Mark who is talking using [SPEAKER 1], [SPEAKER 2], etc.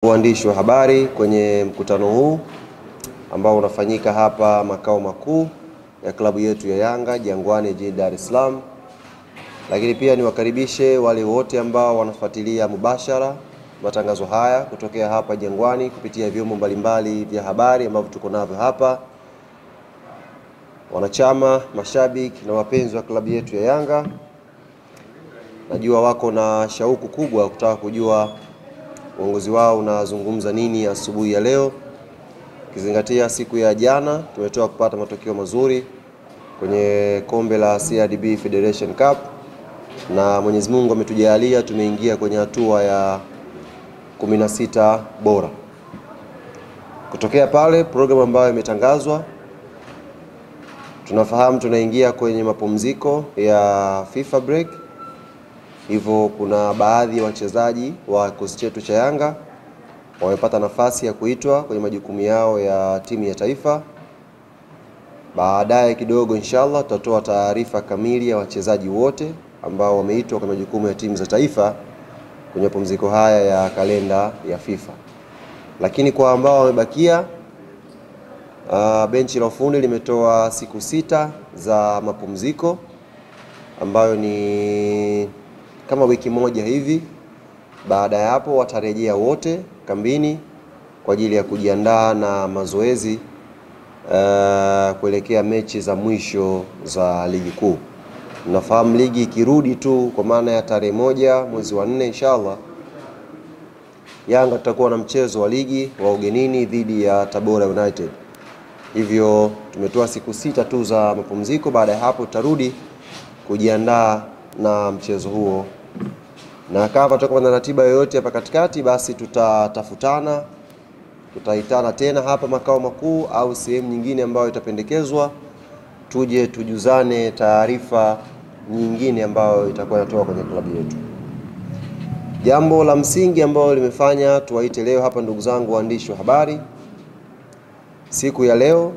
[SPEAKER 1] Waandishi wa habari kwenye mkutano huu ambao unafanyika hapa makao makuu ya klabu yetu ya Yanga Jangwani jijini Dar es Salaam. Lakini pia niwakaribishe wale wote ambao wanafuatilia mubashara matangazo haya kutokea hapa Jangwani kupitia vyombo mbalimbali vya habari ambavyo tuko navyo hapa. Wanachama, mashabiki na wapenzi wa klabu yetu ya Yanga, najua wako na shauku kubwa kutaka kujua uongozi wao unazungumza nini asubuhi ya leo, kizingatia siku ya jana tumetoka kupata matokeo mazuri kwenye kombe la CRDB Federation Cup, na Mwenyezi Mungu ametujalia tumeingia kwenye hatua ya 16 bora. Kutokea pale program ambayo imetangazwa, tunafahamu tunaingia kwenye mapumziko ya FIFA break. Hivyo kuna baadhi ya wachezaji wa kikosi chetu cha Yanga wamepata nafasi ya kuitwa kwenye majukumu yao ya timu ya taifa. Baadaye kidogo inshallah tutatoa taarifa kamili ya wachezaji wote ambao wameitwa kwenye majukumu ya timu za taifa kwenye mapumziko haya ya kalenda ya FIFA. Lakini kwa ambao wamebakia, benchi la ufundi limetoa siku 6 za mapumziko ambayo ni kama wiki moja hivi. Baada ya hapo watarejea wote kambini kwa ajili ya kujiandaa na mazoezi kuelekea mechi za mwisho za ligi kuu. Nafahamu ligi ikirudi tu kwa maana ya tarehe 1 mwezi wa 4 inshallah, Yanga tutakuwa na mchezo wa ligi wa ugenini dhidi ya Tabora United. Hivyo tumetoa siku 6 tu za mapumziko. Baada ya hapo tutarudi kujiandaa na mchezo huo, na kama tutakuwa na ratiba yoyote hapa katikati, basi tutatafutana, tutaitana tena hapa makao makuu au sehemu nyingine ambayo itapendekezwa, tuje tujuzane taarifa nyingine ambayo itakuwa inatoka kwenye klabu yetu. Jambo la msingi ambalo limefanya tuwaite leo hapa, ndugu zangu waandishi wa habari, siku ya leo